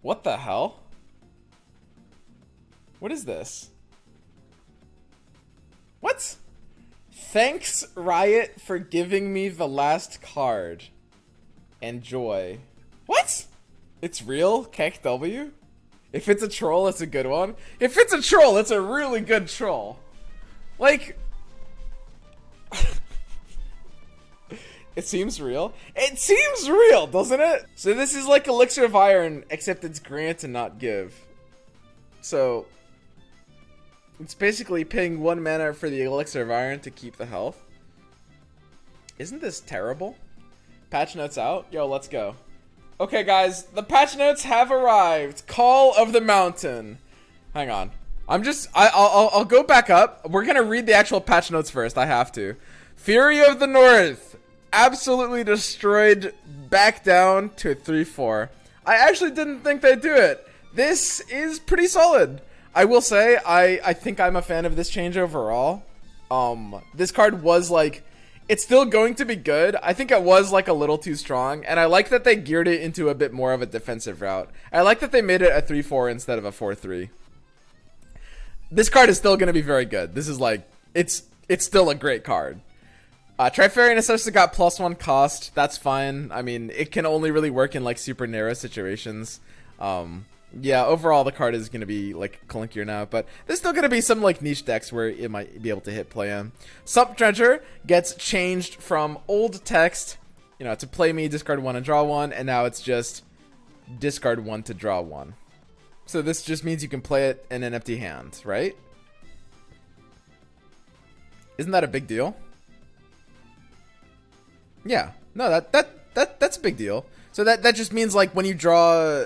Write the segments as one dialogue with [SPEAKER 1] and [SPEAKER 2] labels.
[SPEAKER 1] What the hell? What is this? What? Thanks, Riot, for giving me the last card. Enjoy. What? It's real? KW? If it's a troll, it's a good one. If it's a troll, it's a really good troll. Like... It seems real. It seems real, doesn't it? So this is like Elixir of Iron, except it's grant and not give. So... it's basically paying 1 mana for the Elixir of Iron to keep the health. Isn't this terrible? Patch notes out? Yo, let's go. Okay, guys, the patch notes have arrived. Call of the Mountain. Hang on. I'll go back up. We're gonna read the actual patch notes first. I have to. Fury of the North. Absolutely destroyed. Back down to a 3/4. I actually didn't think they'd do it. This is pretty solid. I will say, I think I'm a fan of this change overall. This card was like, it's still going to be good. I think it was like a little too strong, and I like that they geared it into a bit more of a defensive route. I like that they made it a 3/4 instead of a 4/3. This card is still going to be very good. This is like, it's still a great card. Trifarian Assessor got +1 cost. That's fine. I mean, it can only really work in like super narrow situations. Yeah, overall the card is going to be like clunkier now, but there's still going to be some like niche decks where it might be able to hit play in. Sump Dredger gets changed from old text, you know, to play me, discard 1 and draw 1, and now it's just discard 1 to draw 1. So this just means you can play it in an empty hand, right? Isn't that a big deal? Yeah. No, that's a big deal. So that just means like when you draw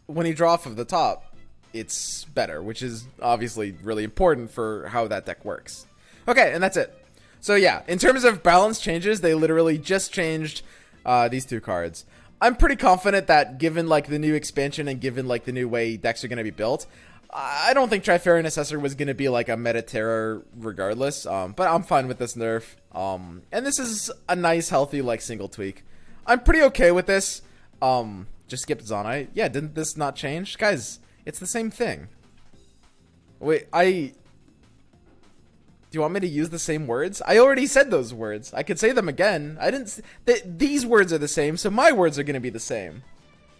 [SPEAKER 1] off of the top, it's better, which is obviously really important for how that deck works. Okay, and that's it. So yeah, in terms of balance changes, they literally just changed these 2 cards. I'm pretty confident that given like the new expansion and given like the new way decks are going to be built, I don't think Trifarian Assessor was going to be like a meta terror regardless, but I'm fine with this nerf. And this is a nice, healthy like single tweak. I'm pretty okay with this. Just skipped Zonai. Yeah, didn't this not change? Guys, it's the same thing. Wait, do you want me to use the same words? I already said those words. I could say them again. I didn't... These words are the same, so my words are going to be the same.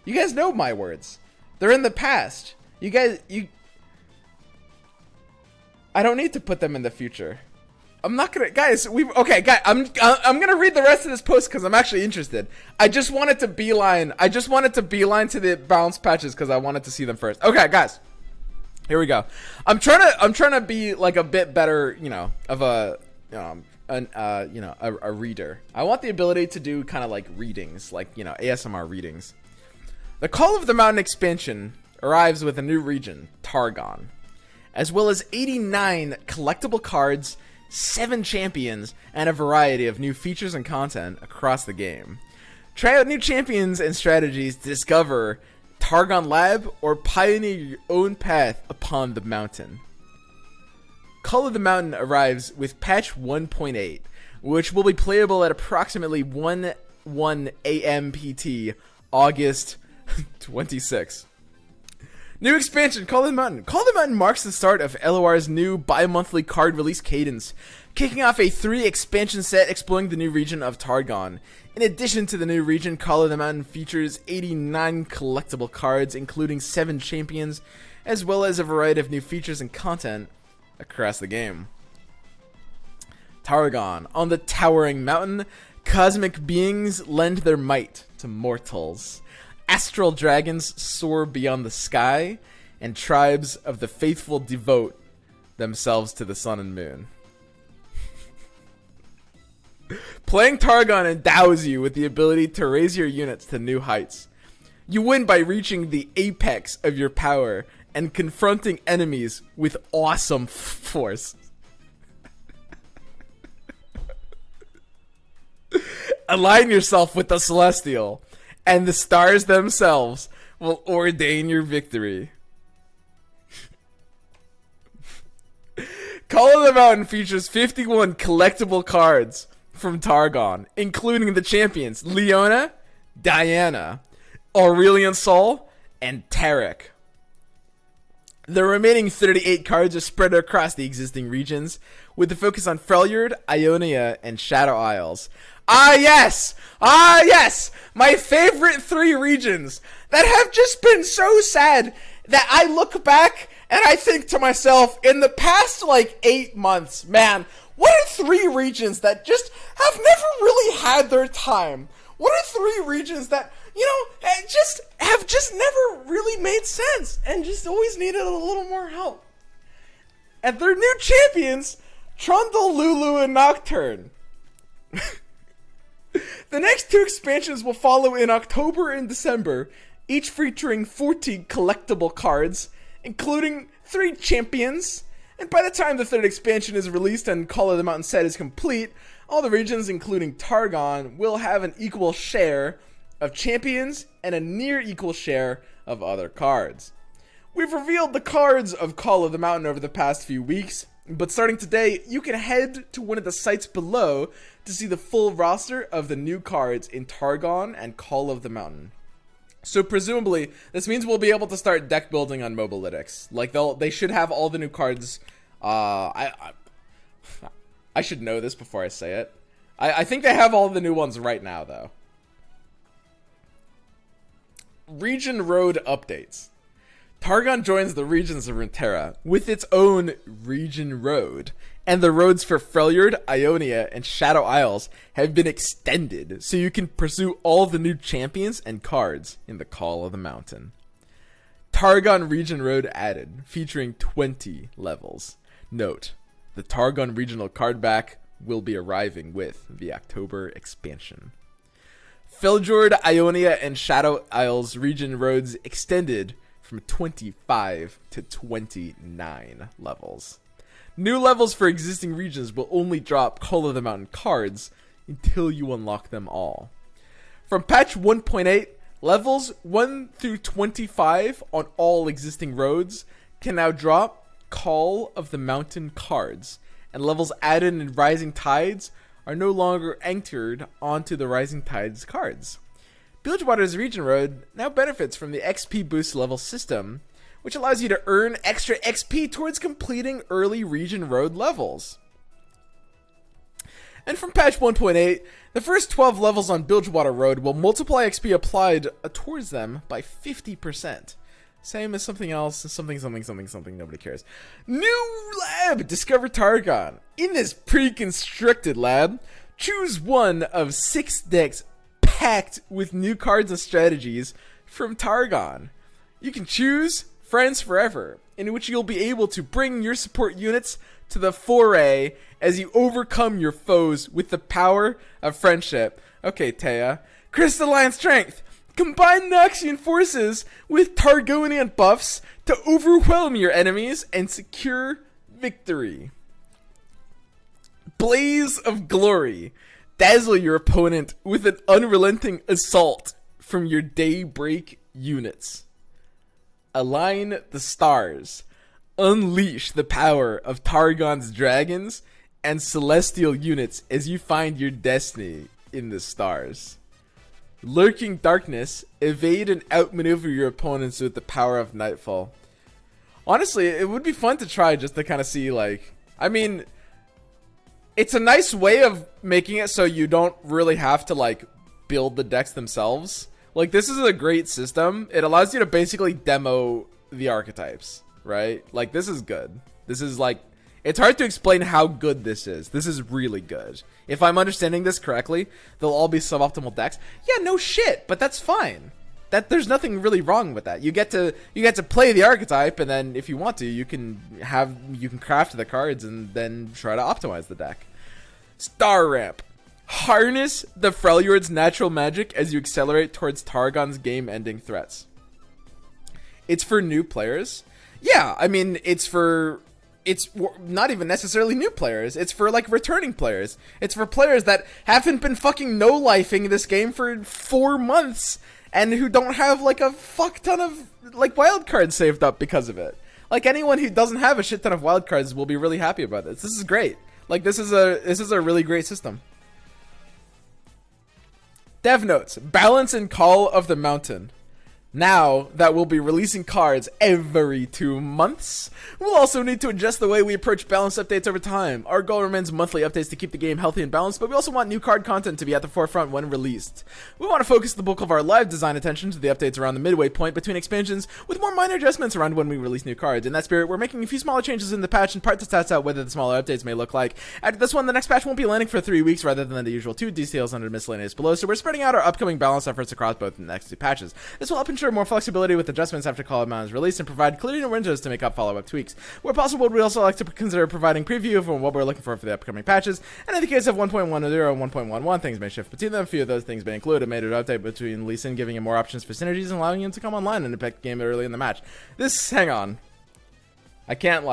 [SPEAKER 1] You guys know my words. They're in the past. You guys... I don't need to put them in the future. I'm not gonna, guys. Okay, guys. I'm gonna read the rest of this post because I'm actually interested. I just wanted to beeline to the balance patches because I wanted to see them first. Okay, guys. Here we go. I'm trying to be like a bit better, you know, of a reader. I want the ability to do kind of like readings, like, you know, ASMR readings. The Call of the Mountain expansion arrives with a new region, Targon, as well as 89 collectible cards, 7 champions, and a variety of new features and content across the game. Try out new champions and strategies to discover Targon Lab or pioneer your own path upon the mountain. Call of the Mountain arrives with patch 1.8, which will be playable at approximately 1 a.m. PT, August 26. New expansion, Call of the Mountain. Call of the Mountain marks the start of LOR's new bi-monthly card release cadence, kicking off a 3 expansion set exploring the new region of Targon. In addition to the new region, Call of the Mountain features 89 collectible cards, including 7 champions, as well as a variety of new features and content across the game. Targon. On the towering mountain, cosmic beings lend their might to mortals. Astral dragons soar beyond the sky, and tribes of the faithful devote themselves to the sun and moon. Playing Targon endows you with the ability to raise your units to new heights. You win by reaching the apex of your power and confronting enemies with awesome force. Align yourself with the Celestial, and the stars themselves will ordain your victory. Call of the Mountain features 51 collectible cards from Targon, including the champions Leona, Diana, Aurelion Sol, and Tarek. The remaining 38 cards are spread across the existing regions, with the focus on Freljord, Ionia, and Shadow Isles. Ah yes! Ah yes! My favorite 3 regions that have just been so sad that I look back and I think to myself, in the past like 8 months, man, what are 3 regions that just have never really had their time? What are 3 regions that, you know, have just never really made sense and just always needed a little more help? And their new champions, Trundle, Lulu, and Nocturne. The next 2 expansions will follow in October and December, each featuring 14 collectible cards, including 3 champions. And by the time the 3rd expansion is released and Call of the Mountain set is complete, all the regions, including Targon, will have an equal share of champions and a near equal share of other cards. We've revealed the cards of Call of the Mountain over the past few weeks, but starting today, you can head to one of the sites below to see the full roster of the new cards in Targon and Call of the Mountain. So presumably, this means we'll be able to start deck building on Mobalytics. Like, they should have all the new cards. I should know this before I say it. I think they have all the new ones right now, though. Region Road updates. Targon joins the regions of Runeterra with its own Region Road, and the roads for Freljord, Ionia, and Shadow Isles have been extended, so you can pursue all the new champions and cards in the Call of the Mountain. Targon Region Road added, featuring 20 levels. Note, the Targon Regional card back will be arriving with the October expansion. Freljord, Ionia, and Shadow Isles Region Roads extended from 25 to 29 levels. New levels for existing regions will only drop Call of the Mountain cards until you unlock them all. From patch 1.8, levels 1 through 25 on all existing roads can now drop Call of the Mountain cards, and levels added in Rising Tides are no longer entered onto the Rising Tides cards. Bilgewater's Region Road now benefits from the XP boost level system, which allows you to earn extra XP towards completing early Region Road levels. And from patch 1.8, the first 12 levels on Bilgewater Road will multiply XP applied towards them by 50%. Same as something else, something, nobody cares. New lab, Discover Targon. In this pre-constructed lab, choose one of 6 decks packed with new cards and strategies from Targon. You can choose Friends Forever, in which you'll be able to bring your support units to the foray as you overcome your foes with the power of friendship. Okay, Taya. Crystalline Strength. Combine Noxian forces with Targonian buffs to overwhelm your enemies and secure victory. Blaze of Glory. Dazzle your opponent with an unrelenting assault from your Daybreak units. Align the Stars. Unleash the power of Targon's dragons and celestial units as you find your destiny in the stars. Lurking Darkness. Evade and outmaneuver your opponents with the power of Nightfall. Honestly, it would be fun to try just to kind of see, like, I mean, it's a nice way of making it so you don't really have to, like, build the decks themselves. Like, this is a great system. It allows you to basically demo the archetypes, right? Like, this is good. This is, like, it's hard to explain how good this is. This is really good. If I'm understanding this correctly, they'll all be suboptimal decks. Yeah, no shit, but that's fine. There's nothing really wrong with that. You get to play the archetype, and then if you want to, you can craft the cards and then try to optimize the deck. Star Ramp. Harness the Freljord's natural magic as you accelerate towards Targon's game-ending threats. It's for new players. Yeah, I mean, it's not even necessarily new players. It's for, like, returning players. It's for players that haven't been fucking no-lifing this game for 4 months and who don't have, like, a fuck ton of, like, wild cards saved up because of it. Like, anyone who doesn't have a shit ton of wild cards will be really happy about this. This is great. Like, this is a really great system. Dev notes. Balance and Call of the Mountain. Now that we'll be releasing cards every 2 months, we'll also need to adjust the way we approach balance updates over time. Our goal remains monthly updates to keep the game healthy and balanced, but we also want new card content to be at the forefront when released. We want to focus the bulk of our live design attention to the updates around the midway point between expansions, with more minor adjustments around when we release new cards. In that spirit, we're making a few smaller changes in the patch, in part to test out whether the smaller updates may look like. After this one, the next patch won't be landing for 3 weeks rather than the usual 2 details under Miscellaneous below, so we're spreading out our upcoming balance efforts across both the next 2 patches. This will help ensure more flexibility with adjustments after call amount is released and provide clear windows to make up follow-up tweaks. Where possible, we also like to consider providing preview of what we're looking for the upcoming patches, and in the case of 1.10 and 1.11, things may shift between them. A few of those things may include a major update between Lee Sin, giving him more options for synergies and allowing him to come online and impact the game early in the match. Hang on. I can't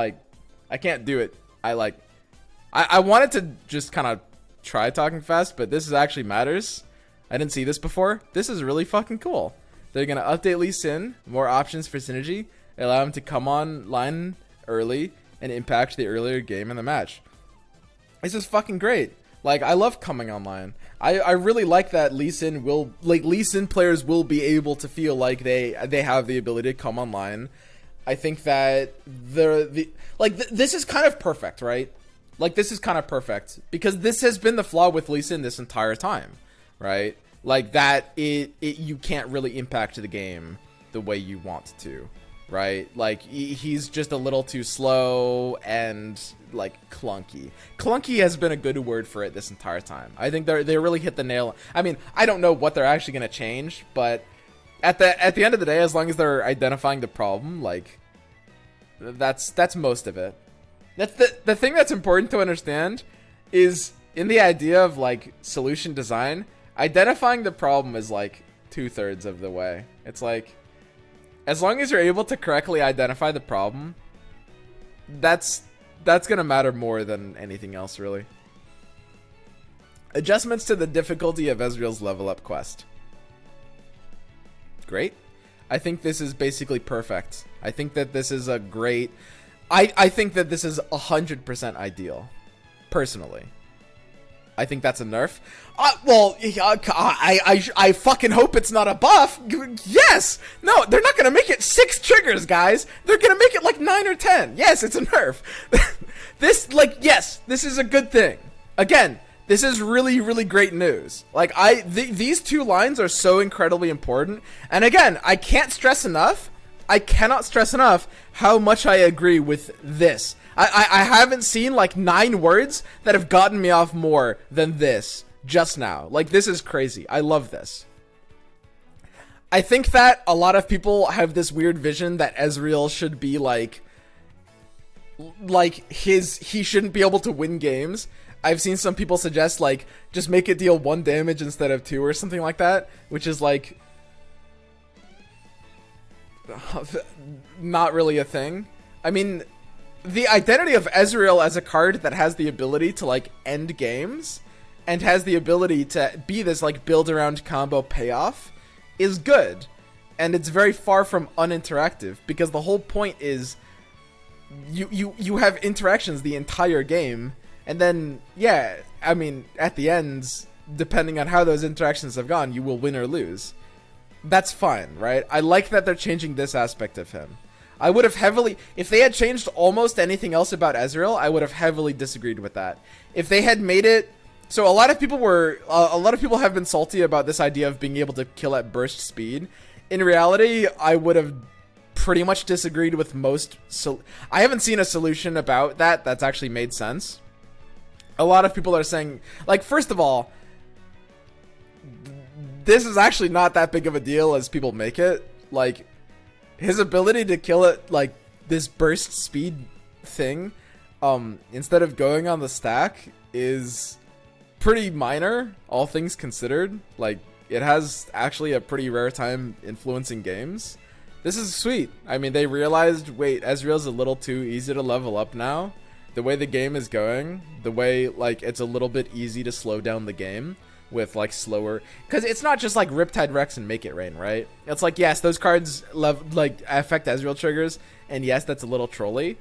[SPEAKER 1] do it. I wanted to just kind of try talking fast, but this actually matters. I didn't see this before. This is really fucking cool. They're going to update Lee Sin, more options for synergy, allow him to come online early, and impact the earlier game in the match. This is fucking great. Like, I love coming online. I really like that Lee Sin players will be able to feel like they have the ability to come online. I think that this is kind of perfect, right? Like, this is kind of perfect because this has been the flaw with Lee Sin this entire time, right? Like that, you can't really impact the game the way you want to, right? Like he's just a little too slow and like clunky. Clunky has been a good word for it this entire time. I think they really hit the nail. I mean, I don't know what they're actually gonna change, but at the end of the day, as long as they're identifying the problem, like that's most of it. That's the thing that's important to understand is in the idea of like solution design. Identifying the problem is like 2/3 of the way. It's like, as long as you're able to correctly identify the problem, that's gonna matter more than anything else, really. Adjustments to the difficulty of Ezreal's level up quest. Great. I think this is basically perfect. I think that this is a great... I think that this is 100% ideal, personally. I think that's a nerf. I fucking hope it's not a buff. Yes! No, they're not gonna make it 6 triggers, guys. They're gonna make it like 9 or 10. Yes, it's a nerf. Yes, this is a good thing. Again, this is really, really great news. Like, these 2 lines are so incredibly important. And again, I cannot stress enough how much I agree with this. I haven't seen like 9 words that have gotten me off more than this just now. Like, this is crazy. I love this. I think that a lot of people have this weird vision that Ezreal should be he shouldn't be able to win games. I've seen some people suggest like just make it deal 1 damage instead of 2 or something like that, which is like not really a thing. I mean, the identity of Ezreal as a card that has the ability to like end games and has the ability to be this like build around combo payoff is good, and it's very far from uninteractive because the whole point is you have interactions the entire game, and then yeah, I mean at the ends, depending on how those interactions have gone, you will win or lose. That's fine, right? I like that they're changing this aspect of him. I would have heavily, if they had changed almost anything else about Ezreal, I would have heavily disagreed with that. If they had made it, so a lot of people have been salty about this idea of being able to kill at burst speed. In reality, I would have pretty much disagreed with most, I haven't seen a solution about that that's actually made sense. A lot of people are saying, like, first of all, this is actually not that big of a deal as people make it. Like, his ability to kill it like this burst speed thing, instead of going on the stack, is pretty minor, all things considered. Like, it has actually a pretty rare time influencing games. This is sweet. I mean, they realized, wait, Ezreal's a little too easy to level up now. The way the game is going, the way like it's a little bit easy to slow down the game with like slower, because it's not just like Riptide Rex and Make It Rain, right? It's like, yes, those cards like affect Ezreal triggers, and yes, that's a little trolly,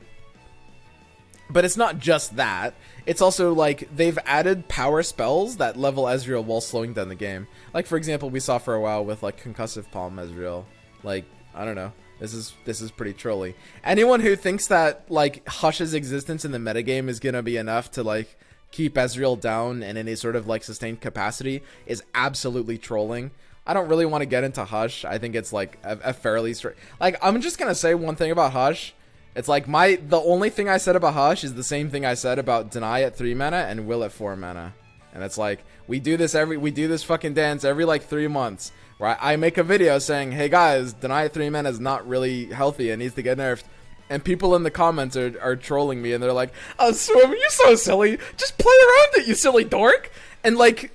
[SPEAKER 1] but it's not just that. It's also like they've added power spells that level Ezreal while slowing down the game. Like, for example, we saw for a while with like Concussive Palm Ezreal, Like, I don't know. This is pretty trolly. Anyone who thinks that like Hush's existence in the metagame is gonna be enough to like keep Ezreal down in any sort of like sustained capacity is absolutely trolling. I don't really want to get into Hush. I think it's like a fairly straight. Like, I'm just gonna say one thing about Hush. It's like the only thing I said about Hush is the same thing I said about Deny at 3 mana and Will at 4 mana. And it's like we do this fucking dance every like 3 months. Where I make a video saying, hey guys, Deny 3 mana is not really healthy and needs to get nerfed. And people in the comments are trolling me and they're like, oh, Swim, you're so silly. Just play around it, you silly dork. And like,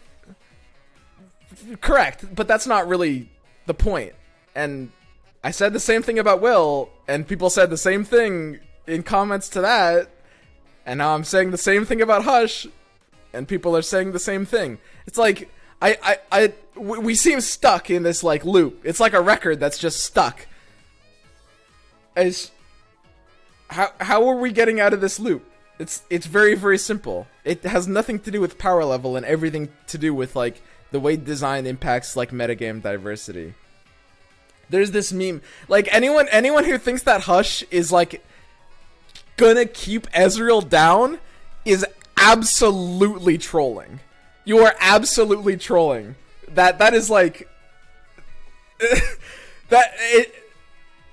[SPEAKER 1] correct, but that's not really the point. And I said the same thing about Will, and people said the same thing in comments to that. And now I'm saying the same thing about Hush, and people are saying the same thing. It's like, we seem stuck in this like loop. It's like a record that's just stuck. How are we getting out of this loop? It's very, very simple. It has nothing to do with power level and everything to do with like the way design impacts like metagame diversity. There's this meme, like anyone who thinks that Hush is like gonna keep Ezreal down is absolutely trolling. You are absolutely trolling. That is like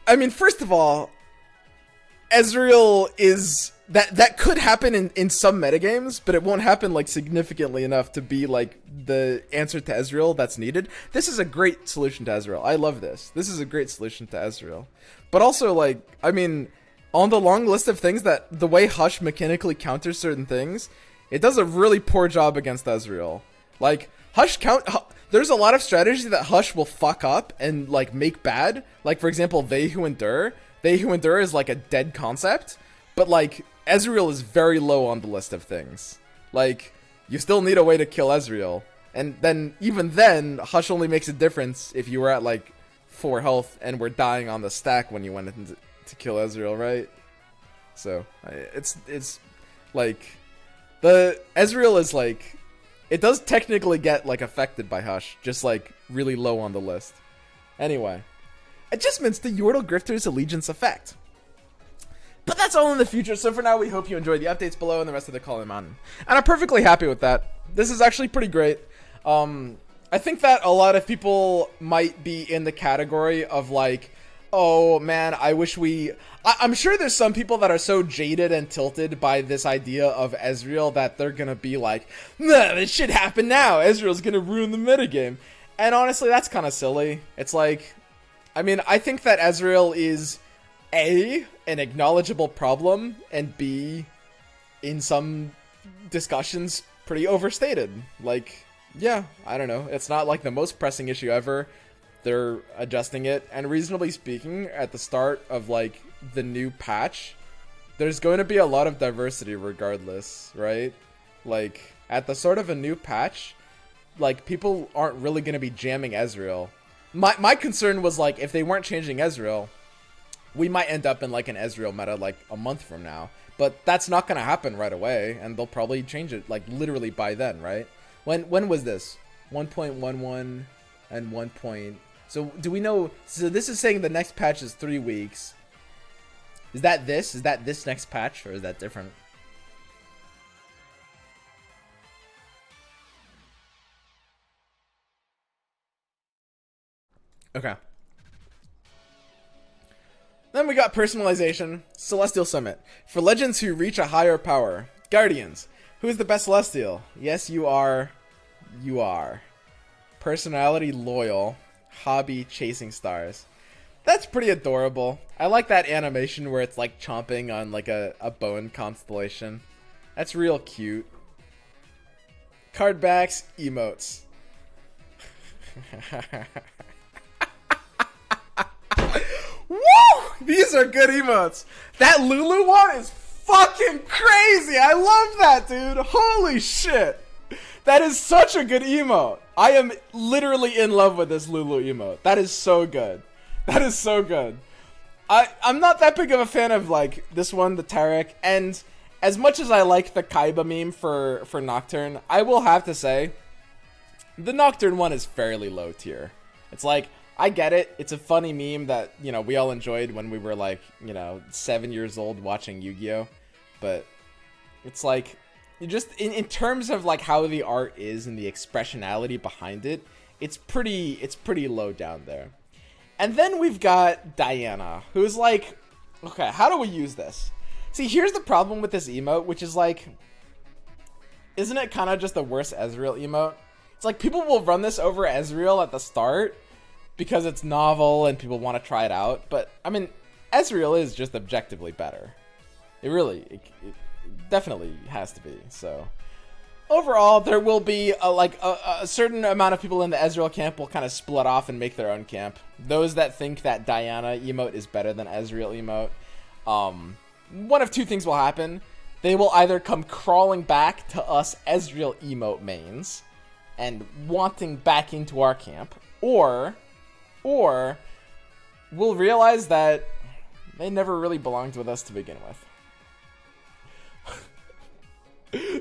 [SPEAKER 1] I mean, first of all, Ezreal is that could happen in some metagames, but it won't happen like significantly enough to be like the answer to Ezreal that's needed. This is a great solution to Ezreal. I love this. This is a great solution to Ezreal. But also, like, I mean, on the long list of things that the way Hush mechanically counters certain things, it does a really poor job against Ezreal. Like, there's a lot of strategies that Hush will fuck up and like make bad. Like, for example, They Who Endure. They Who Endure is like a dead concept, but like Ezreal is very low on the list of things. Like, you still need a way to kill Ezreal, and then even then, Hush only makes a difference if you were at like 4 health and were dying on the stack when you went in to kill Ezreal, right? So it's like the Ezreal is like, it does technically get like affected by Hush, just like really low on the list. Anyway, adjustments to Yordle Grifter's Allegiance effect. But that's all in the future, so for now we hope you enjoyed the updates below and the rest of the Calling Mountain. And I'm perfectly happy with that. This is actually pretty great. I think that a lot of people might be in the category of like, oh man, I wish I'm sure there's some people that are so jaded and tilted by this idea of Ezreal that they're gonna be like, nah, this should happen now. Ezreal's gonna ruin the metagame. And honestly, that's kind of silly. It's like, I mean, I think that Ezreal is A, an acknowledgeable problem, and B, in some discussions, pretty overstated. Like, yeah, I don't know. It's not like the most pressing issue ever. They're adjusting it, and reasonably speaking, at the start of like the new patch, there's going to be a lot of diversity regardless, right? Like, at the start of a new patch, like, people aren't really going to be jamming Ezreal. My concern was like, if they weren't changing Ezreal, we might end up in like an Ezreal meta like a month from now. But that's not going to happen right away, and they'll probably change it like literally by then, right? When was this? 1.11 and 1. So do we know? So this is saying the next patch is 3 weeks. Is that this? Is that this next patch, or is that different? Okay. Then we got Personalization, Celestial Summit. For legends who reach a higher power. Guardians. Who is the best Celestial? Yes, you are. You are. Personality loyal. Hobby chasing stars. That's pretty adorable. I like that animation where it's like chomping on like a bone constellation. That's real cute. Card backs, emotes. Woo! These are good emotes. That Lulu one is fucking crazy. I love that, dude. Holy shit. That is such a good emote. I am literally in love with this Lulu emote. That is so good. That is so good. I'm not that big of a fan of like this one, the Tarek, and as much as I like the Kaiba meme for Nocturne, I will have to say the Nocturne one is fairly low tier. It's like, I get it. It's a funny meme that, you know, we all enjoyed when we were like, you know, 7 years old watching Yu-Gi-Oh! But it's like, you just, in terms of like how the art is and the expressionality behind it, it's pretty low down there. And then we've got Diana, who's like, okay, how do we use this? See, here's the problem with this emote, which is like, isn't it kind of just the worst Ezreal emote? It's like people will run this over Ezreal at the start because it's novel and people want to try it out. But, I mean, Ezreal is just objectively better. It definitely has to be, so... Overall, there will be a certain amount of people in the Ezreal camp will kind of split off and make their own camp. Those that think that Diana emote is better than Ezreal emote, one of two things will happen. They will either come crawling back to us Ezreal emote mains and wanting back into our camp, or we'll realize that they never really belonged with us to begin with.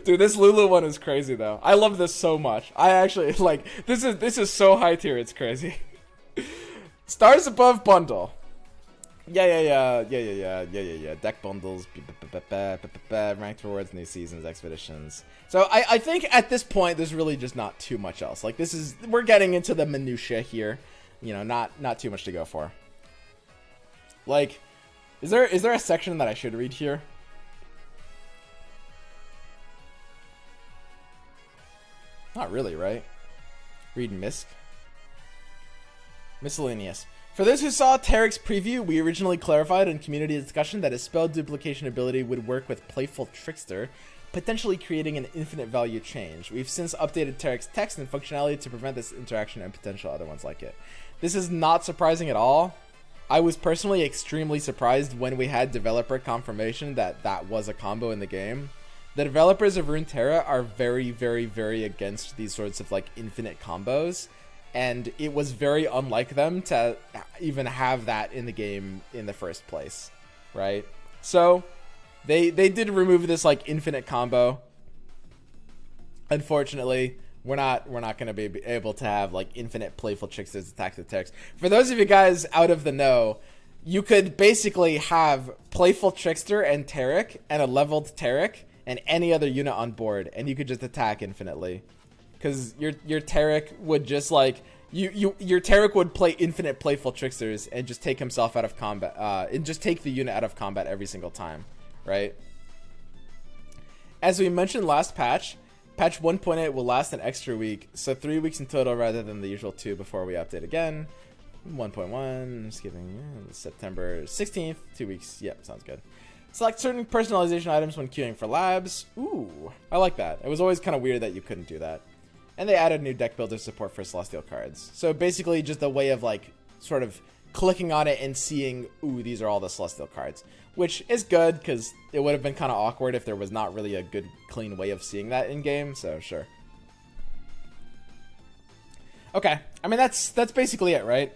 [SPEAKER 1] Dude, this Lulu one is crazy though. I love this so much. I actually like this is so high tier, it's crazy. Stars above bundle. Yeah. Deck bundles, ranked rewards, new seasons, expeditions. So I think at this point there's really just not too much else. Like we're getting into the minutia here. You know, not too much to go for. Like, is there a section that I should read here? Not really, right? Read Miscellaneous. For those who saw Tarek's preview, we originally clarified in community discussion that his spell duplication ability would work with Playful Trickster, potentially creating an infinite value change. We've since updated Tarek's text and functionality to prevent this interaction and potential other ones like it. This is not surprising at all. I was personally extremely surprised when we had developer confirmation that that was a combo in the game. The developers of Runeterra are very, very, very against these sorts of like infinite combos, and it was very unlike them to even have that in the game in the first place, right? So they did remove this like infinite combo. Unfortunately, we're not going to be able to have like infinite Playful Tricksters attack the text. For those of you guys out of the know, you could basically have Playful Trickster and Tarek and a leveled Tarek and any other unit on board, and you could just attack infinitely, because your Tarek would just like your Tarek would play infinite Playful Tricksters and just take himself out of combat, and just take the unit out of combat every single time, right? As we mentioned last patch 1.8 will last an extra week, so 3 weeks in total rather than the usual 2 before we update again. 1.1, skipping September 16th, 2 weeks. Yep, sounds good. Select certain personalization items when queuing for labs. Ooh, I like that. It was always kind of weird that you couldn't do that. And they added new deck builder support for Celestial cards. So basically just a way of like sort of clicking on it and seeing, ooh, these are all the Celestial cards. Which is good, because it would have been kind of awkward if there was not really a good, clean way of seeing that in-game, so sure. Okay, I mean, that's basically it, right?